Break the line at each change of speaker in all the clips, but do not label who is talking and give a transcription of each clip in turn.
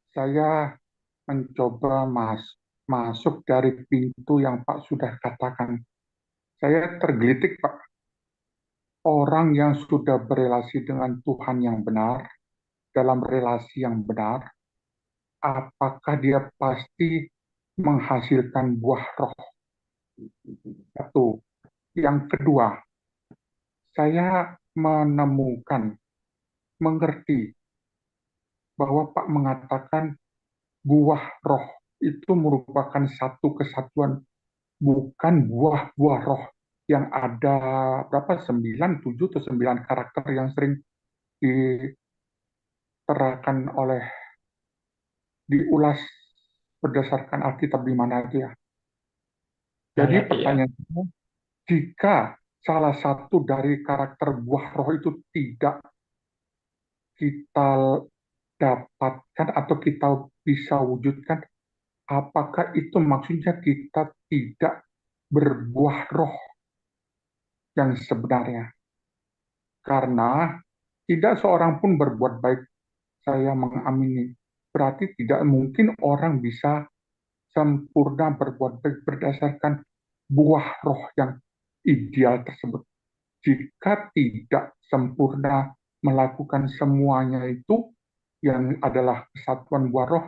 Saya mencoba masuk dari pintu yang Pak sudah katakan. Saya tergelitik, Pak. Orang yang sudah berelasi dengan Tuhan yang benar, dalam relasi yang benar, apakah dia pasti menghasilkan buah roh? Satu. Yang kedua, saya menemukan, mengerti bahwa Pak mengatakan buah roh itu merupakan satu kesatuan, bukan buah-buah roh yang ada berapa, 9, 7 atau 9 karakter yang sering diterangkan oleh, diulas berdasarkan Alkitab di mana aja ya. Jadi
Iya, iya.
pertanyaannya, jika salah satu dari karakter buah roh itu tidak kita dapatkan atau kita bisa wujudkan, apakah itu maksudnya kita tidak berbuah roh yang sebenarnya? Karena tidak seorang pun berbuat baik, saya mengamini. Berarti tidak mungkin orang bisa sempurna berbuat baik berdasarkan buah roh yang ideal tersebut. Jika tidak sempurna melakukan semuanya itu, yang adalah kesatuan buah roh,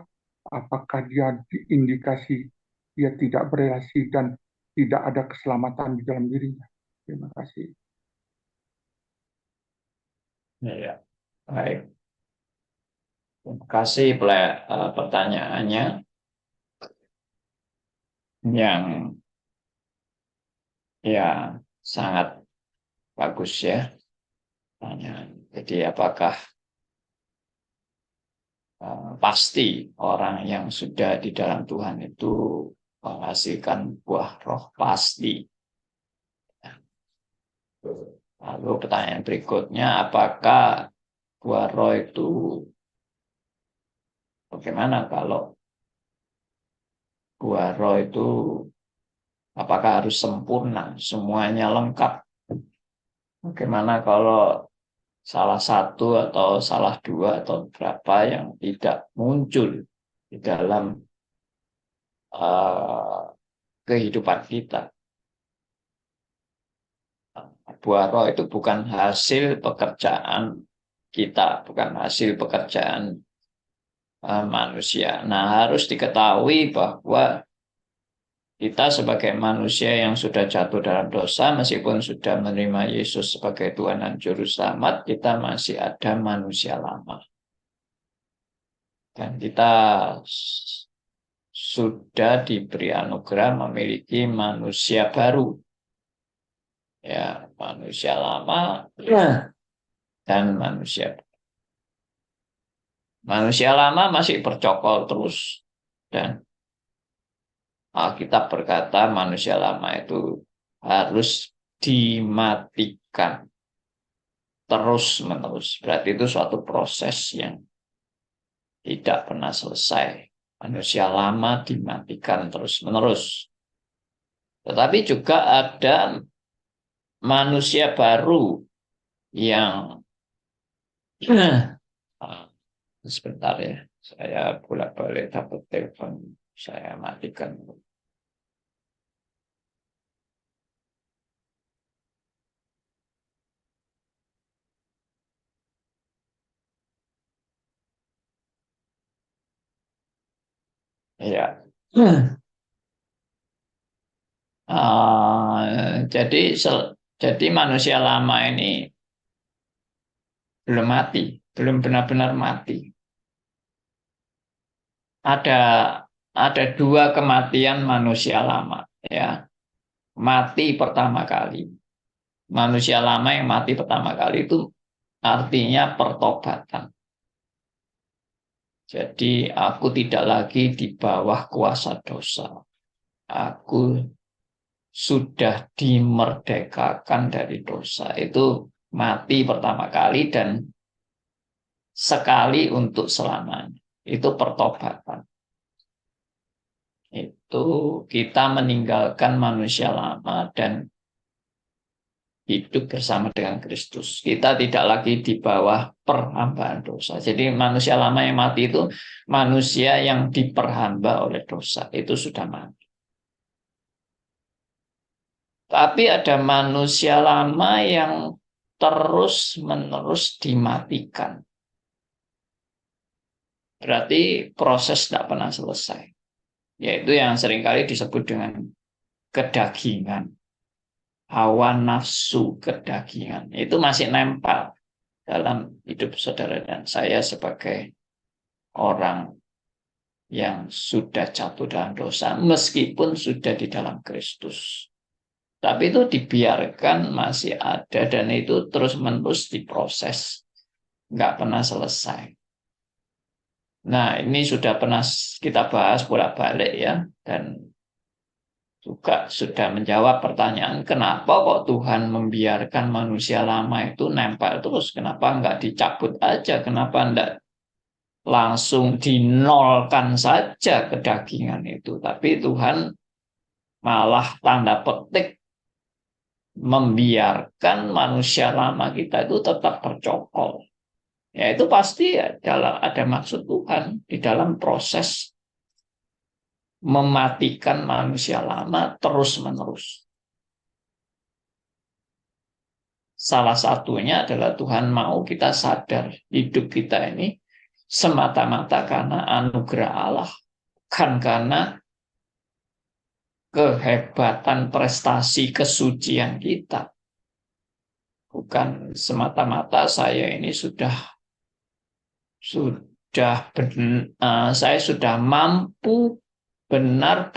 apakah dia diindikasi dia tidak berelasi dan tidak ada keselamatan di dalam dirinya? Terima kasih.
Iya. Baik. Terima kasih pertanyaannya yang ya sangat bagus ya. Pertanyaan. Jadi apakah pasti orang yang sudah di dalam Tuhan itu menghasilkan buah roh? Pasti. Lalu pertanyaan berikutnya, apakah buah roh itu bagaimana kalau buah roh itu apakah harus sempurna, semuanya lengkap? Bagaimana kalau salah satu atau salah dua atau berapa yang tidak muncul di dalam uh, kehidupan kita? Buah roh itu bukan hasil pekerjaan kita, bukan hasil pekerjaan manusia. Nah, harus diketahui bahwa kita sebagai manusia yang sudah jatuh dalam dosa, meskipun sudah menerima Yesus sebagai Tuhan dan Juru Selamat, kita masih ada manusia lama. Dan kita sudah diberi anugerah memiliki manusia baru. Ya, manusia lama dan manusia baru. Manusia lama masih bercokol terus. Dan Alkitab berkata manusia lama itu harus dimatikan terus-menerus. Berarti itu suatu proses yang tidak pernah selesai. Manusia lama dimatikan terus-menerus. Tetapi juga ada manusia baru yang sebentar ya, saya bolak-balik dapat telepon, saya matikan. Ya. Jadi manusia lama ini belum mati, belum benar-benar mati. Ada ada dua kematian manusia lama, ya. Mati pertama kali. Manusia lama yang mati pertama kali itu artinya pertobatan. Jadi aku tidak lagi di bawah kuasa dosa. Aku sudah dimerdekakan dari dosa. Itu mati pertama kali dan sekali untuk selamanya. Itu pertobatan. Itu kita meninggalkan manusia lama dan hidup bersama dengan Kristus. Kita tidak lagi di bawah perhambaan dosa. Jadi manusia lama yang mati itu manusia yang diperhamba oleh dosa. Itu sudah mati. Tapi ada manusia lama yang terus-menerus dimatikan. Berarti proses tidak pernah selesai. Yaitu yang seringkali disebut dengan kedagingan. Hawa nafsu kedagingan. Itu masih nempel dalam hidup saudara dan saya sebagai orang yang sudah jatuh dalam dosa, meskipun sudah di dalam Kristus. Tapi itu dibiarkan masih ada dan itu terus-menerus diproses. Nggak pernah selesai. Nah, ini sudah pernah kita bahas bolak-balik ya. Dan juga sudah menjawab pertanyaan kenapa kok Tuhan membiarkan manusia lama itu nempel terus. Kenapa nggak dicabut aja? Kenapa nggak langsung dinolkan saja kedagingan itu? Tapi Tuhan malah tanda petik membiarkan manusia lama kita itu tetap tercokol. Ya itu pasti ada maksud Tuhan di dalam proses mematikan manusia lama terus-menerus. Salah satunya adalah Tuhan mau kita sadar hidup kita ini semata-mata karena anugerah Allah, bukan karena kehebatan prestasi kesucian kita. Bukan semata-mata saya ini saya sudah mampu benar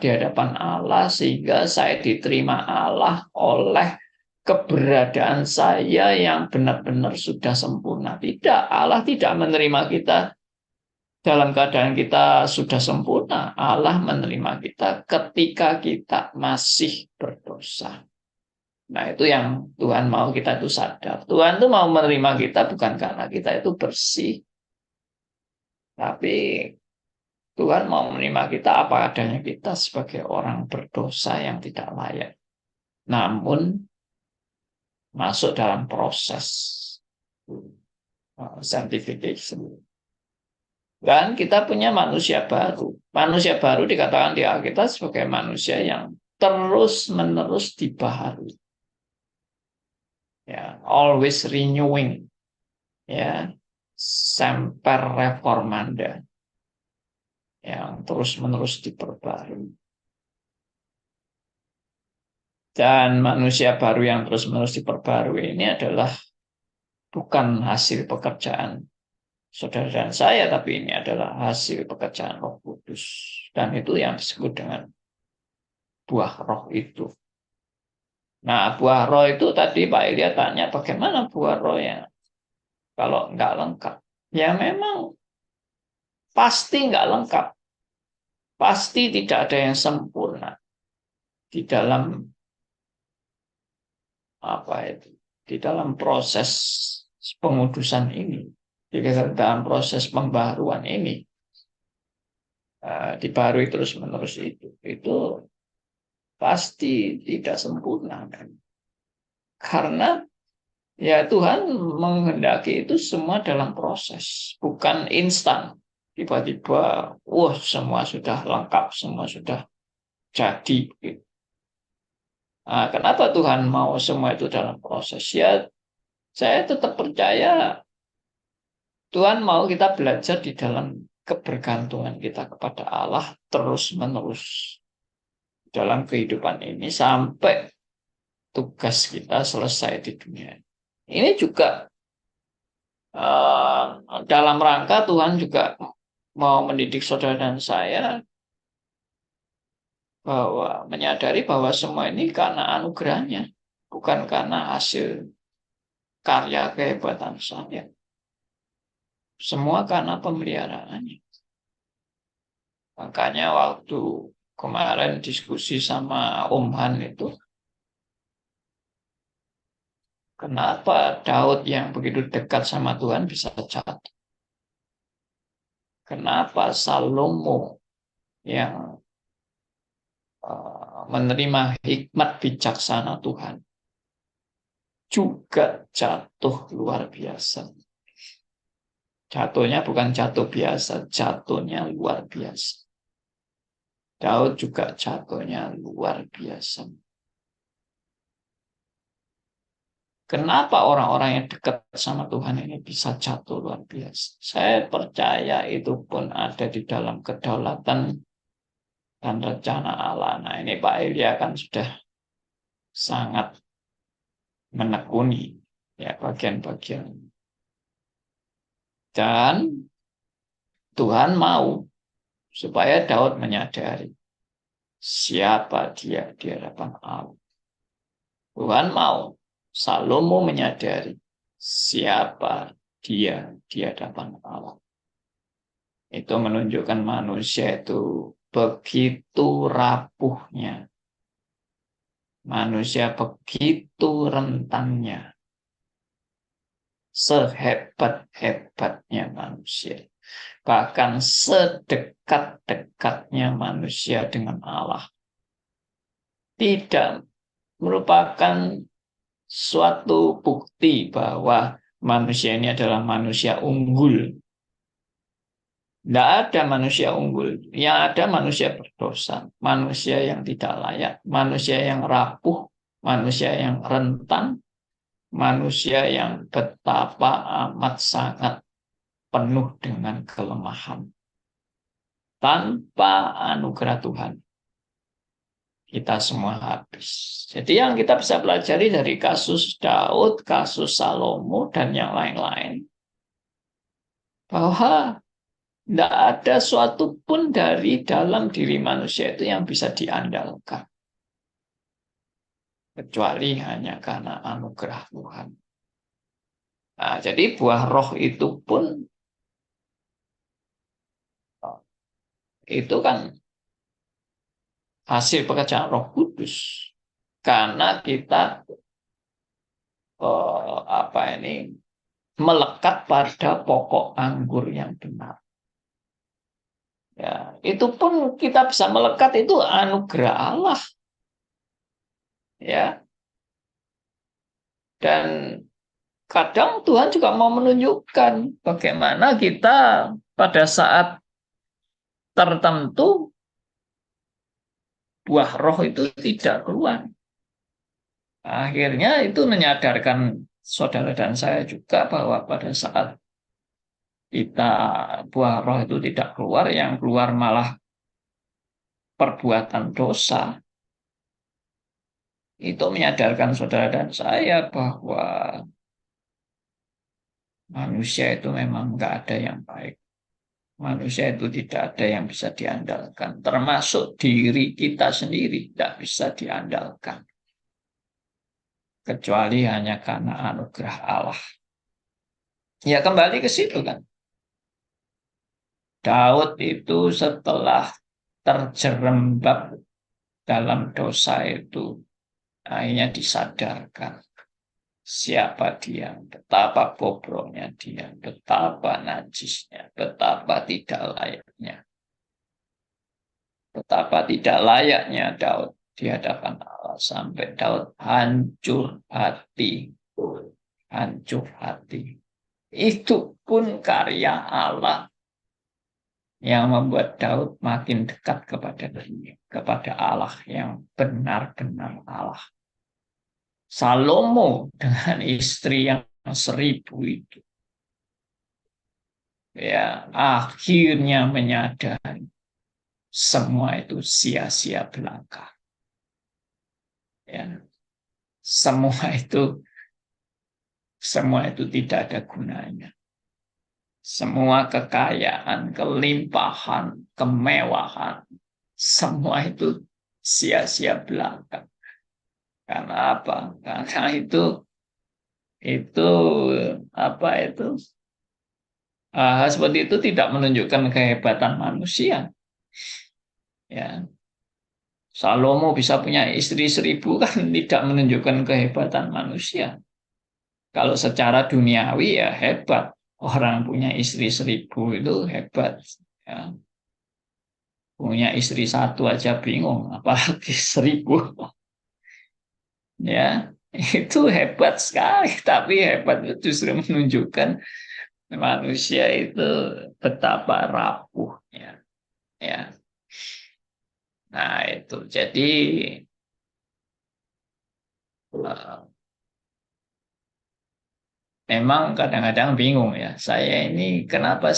di hadapan Allah sehingga saya diterima Allah oleh keberadaan saya yang benar-benar sudah sempurna. Tidak, Allah tidak menerima kita dalam keadaan kita sudah sempurna. Allah menerima kita ketika kita masih berdosa. Nah, itu yang Tuhan mau kita itu sadar. Tuhan itu mau menerima kita bukan karena kita itu bersih. Tapi Tuhan mau menerima kita apa adanya kita sebagai orang berdosa yang tidak layak. Namun, masuk dalam proses sanctification. Dan kita punya manusia baru. Manusia baru dikatakan di Alkitab sebagai manusia yang terus-menerus dibaharui. Ya, always renewing. Ya, semper reformanda. Yang terus-menerus diperbarui. Dan manusia baru yang terus-menerus diperbarui ini adalah bukan hasil pekerjaan saudara dan saya, tapi ini adalah hasil pekerjaan Roh Kudus. Dan itu yang disebut dengan buah roh itu. Nah, buah roh itu tadi Pak Ilya tanya bagaimana buah roh yang kalau nggak lengkap. Ya memang pasti nggak lengkap. Pasti tidak ada yang sempurna di dalam di dalam proses pengudusan ini, di dalam proses pembaharuan ini, dibaharui terus-menerus itu pasti tidak sempurna kan? Karena ya Tuhan menghendaki itu semua dalam proses, bukan instan. Tiba-tiba, wah semua sudah lengkap, semua sudah jadi. Nah, kenapa Tuhan mau semua itu dalam proses? Ya, saya tetap percaya Tuhan mau kita belajar di dalam kebergantungan kita kepada Allah terus-menerus dalam kehidupan ini sampai tugas kita selesai di dunia. Ini juga dalam rangka Tuhan juga mau mendidik saudara dan saya bahwa menyadari bahwa semua ini karena anugerahnya, bukan karena hasil karya kehebatan saya. Semua karena pemeliharaannya. Makanya waktu kemarin diskusi sama Om Han itu, kenapa Daud yang begitu dekat sama Tuhan bisa jatuh? Kenapa Salomo yang menerima hikmat bijaksana Tuhan juga jatuh luar biasa. Jatuhnya bukan jatuh biasa, jatuhnya luar biasa. Daud juga jatuhnya luar biasa. Kenapa orang-orang yang dekat sama Tuhan ini bisa jatuh luar biasa? Saya percaya itu pun ada di dalam kedaulatan dan rencana Allah. Nah, ini Pak Elia kan sudah sangat menekuni ya bagian-bagian. Dan Tuhan mau supaya Daud menyadari siapa dia di hadapan Allah. Tuhan mau Salomo menyadari siapa dia di hadapan Allah. Itu menunjukkan manusia itu begitu rapuhnya. Manusia begitu rentannya. Sehebat-hebatnya manusia. Bahkan sedekat-dekatnya manusia dengan Allah. Tidak merupakan suatu bukti bahwa manusia ini adalah manusia unggul. Tidak ada manusia unggul. Yang ada manusia berdosa. Manusia yang tidak layak. Manusia yang rapuh. Manusia yang rentan. Manusia yang betapa amat sangat penuh dengan kelemahan. Tanpa anugerah Tuhan, kita semua habis. Jadi yang kita bisa pelajari dari kasus Daud, kasus Salomo, dan yang lain-lain, bahwa tidak ada suatu pun dari dalam diri manusia itu yang bisa diandalkan. Kecuali hanya karena anugerah Tuhan. Nah, jadi buah roh itu pun, itu kan hasil pekerjaan Roh Kudus. Karena kita melekat pada pokok anggur yang benar. Ya, itu pun kita bisa melekat itu anugerah Allah. Ya. Dan kadang Tuhan juga mau menunjukkan bagaimana kita pada saat tertentu buah roh itu tidak keluar. Akhirnya itu menyadarkan saudara dan saya juga bahwa pada saat kita buah roh itu tidak keluar, yang keluar malah perbuatan dosa. Itu menyadarkan saudara dan saya bahwa manusia itu memang nggak ada yang baik. Manusia itu tidak ada yang bisa diandalkan. Termasuk diri kita sendiri tidak bisa diandalkan. Kecuali hanya karena anugerah Allah. Ya kembali ke situ kan. Daud itu setelah terjerembab dalam dosa itu, akhirnya disadarkan siapa dia, betapa bobroknya dia, betapa najisnya, betapa tidak layaknya. Betapa tidak layaknya Daud di hadapan Allah, sampai Daud hancur hati. Hancur hati. Itu pun karya Allah yang membuat Daud makin dekat kepada dia, kepada Allah yang benar-benar Allah. Salomo dengan istri yang 1000 itu, ya akhirnya menyadari semua itu sia-sia belaka. Ya, semua itu tidak ada gunanya. Semua kekayaan, kelimpahan, kemewahan, semua itu sia-sia belaka. Karena apa? Karena itu hal seperti itu tidak menunjukkan kehebatan manusia. Ya, Salomo bisa punya istri 1000 kan tidak menunjukkan kehebatan manusia. Kalau secara duniawi ya hebat. Orang punya istri 1000 itu hebat. Ya. Punya istri 1 aja bingung, apalagi 1000. Ya, Itu hebat sekali, tapi hebat itu justru menunjukkan manusia itu betapa rapuhnya. Ya, nah itu. Jadi eh, memang kadang-kadang bingung ya. Kenapa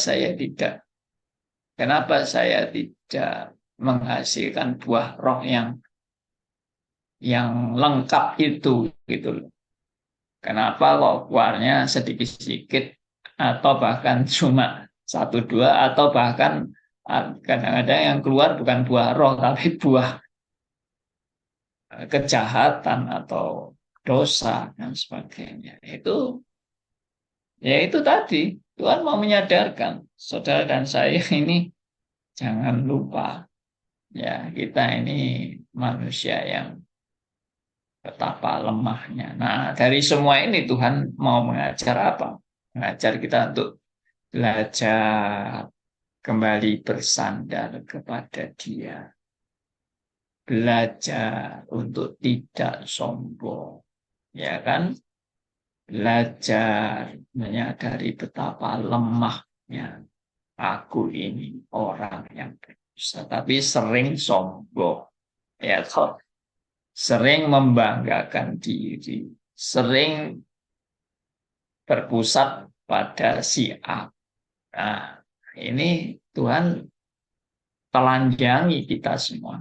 saya tidak menghasilkan buah roh yang lengkap itu gitu loh. Kenapa kok keluarnya sedikit-sedikit atau bahkan cuma satu dua atau bahkan kadang-kadang yang keluar bukan buah roh tapi buah kejahatan atau dosa dan sebagainya. Ya itu tadi Tuhan mau menyadarkan saudara dan saya ini jangan lupa ya kita ini manusia yang betapa lemahnya. Nah, dari semua ini Tuhan mau mengajar apa? Mengajar kita untuk belajar kembali bersandar kepada Dia. Belajar untuk tidak sombong. Ya kan? Belajar menyadari betapa lemahnya aku ini orang yang berdosa. Tapi sering sombong. Ya kok sering membanggakan diri, sering berpusat pada si A. Nah, ini Tuhan telanjangi kita semua.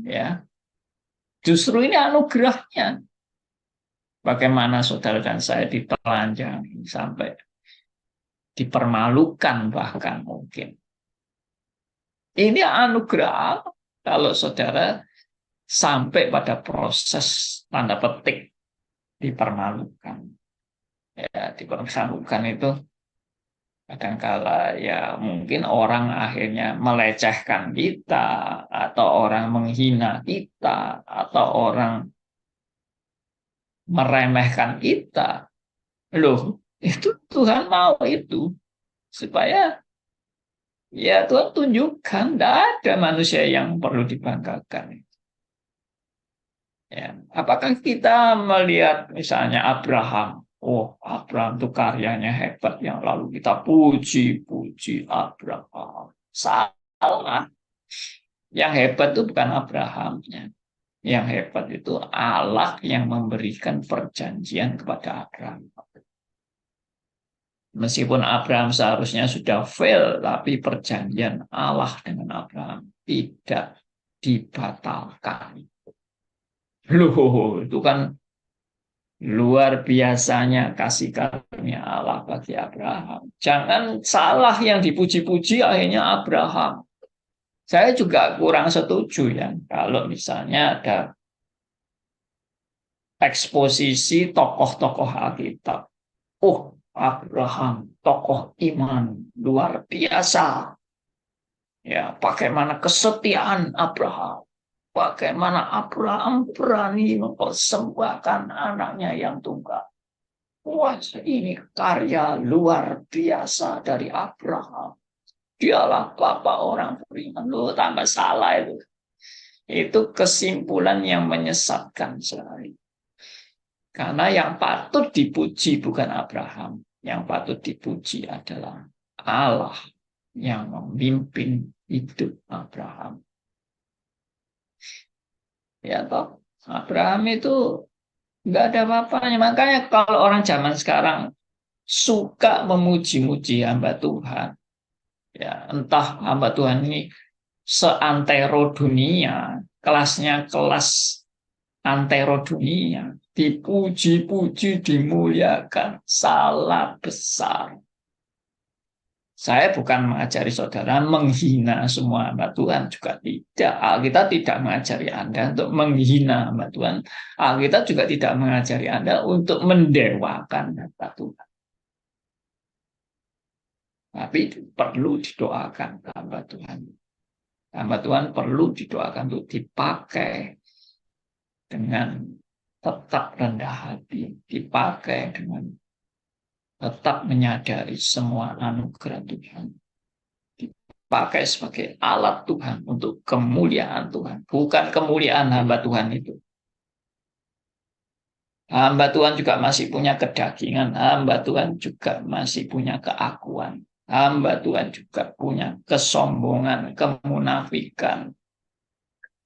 Ya, justru ini anugerahnya. Bagaimana saudara dan saya ditelanjangi sampai dipermalukan bahkan mungkin. Ini anugerah Allah. Kalau saudara sampai pada proses tanda petik dipermalukan. Ya, dipermalukan itu kadangkala ya mungkin orang akhirnya melecehkan kita atau orang menghina kita atau orang meremehkan kita. Loh, itu Tuhan mau itu supaya ya Tuhan tunjukkan tidak ada manusia yang perlu dibanggakan. Ya, apakah kita melihat misalnya Abraham? Oh, Abraham itu karyanya hebat yang lalu kita puji-puji Abraham. Salah. Yang hebat itu bukan Abrahamnya. Yang hebat itu Allah yang memberikan perjanjian kepada Abraham. Meskipun Abraham seharusnya sudah fail, tapi perjanjian Allah dengan Abraham tidak dibatalkan. Loh, itu kan luar biasanya kasih karunia Allah bagi Abraham. Jangan salah yang dipuji-puji akhirnya Abraham. Saya juga kurang setuju ya kalau misalnya ada eksposisi tokoh-tokoh Alkitab. Oh, Abraham, tokoh iman luar biasa. Ya, bagaimana kesetiaan Abraham. Bagaimana Abraham berani mempersembahkan anaknya yang tunggal. Wah, ini karya luar biasa dari Abraham. Dialah bapak orang beriman. Loh, tambah salah itu. Itu kesimpulan yang menyesatkan sekali. Karena yang patut dipuji bukan Abraham. Yang patut dipuji adalah Allah yang memimpin hidup Abraham. Ya toh, Abraham itu nggak ada apa-apanya. Makanya kalau orang zaman sekarang suka memuji-muji hamba Tuhan, ya entah hamba Tuhan ini seantero dunia, kelasnya kelas antero dunia, dipuji-puji, dimuliakan, salah besar. Saya bukan mengajari saudara menghina semua hamba Tuhan, juga tidak. Kita tidak mengajari Anda untuk menghina hamba Tuhan. Kita juga tidak mengajari Anda untuk mendewakan hamba Tuhan. Tapi perlu didoakan hamba Tuhan. Hamba Tuhan perlu didoakan untuk dipakai dengan tetap rendah hati, dipakai dengan tetap menyadari semua anugerah Tuhan. Dipakai sebagai alat Tuhan untuk kemuliaan Tuhan. Bukan kemuliaan hamba Tuhan itu. Hamba Tuhan juga masih punya kedagingan. Hamba Tuhan juga masih punya keakuan. Hamba Tuhan juga punya kesombongan, kemunafikan,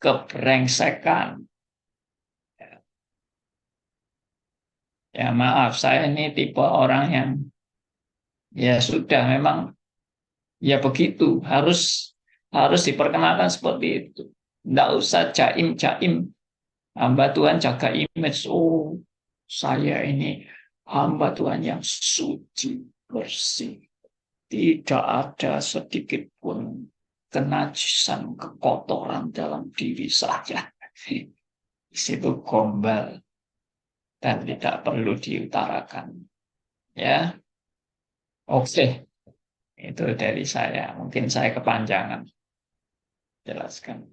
kebrengsekan. Ya maaf, saya ini tipe orang yang ya sudah memang ya begitu. Harus harus diperkenalkan seperti itu. Tidak usah jaim-jaim. Hamba Tuhan jaga image. Oh, saya ini hamba Tuhan yang suci, bersih. Tidak ada sedikit pun kenajisan, kekotoran dalam diri saya. Di situ gombal dan tidak perlu diutarakan. Ya, oke. Itu dari saya. Mungkin saya kepanjangan jelaskan.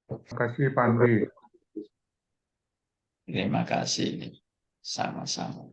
Terima kasih, Pak Andri.
Terima kasih. Sama-sama.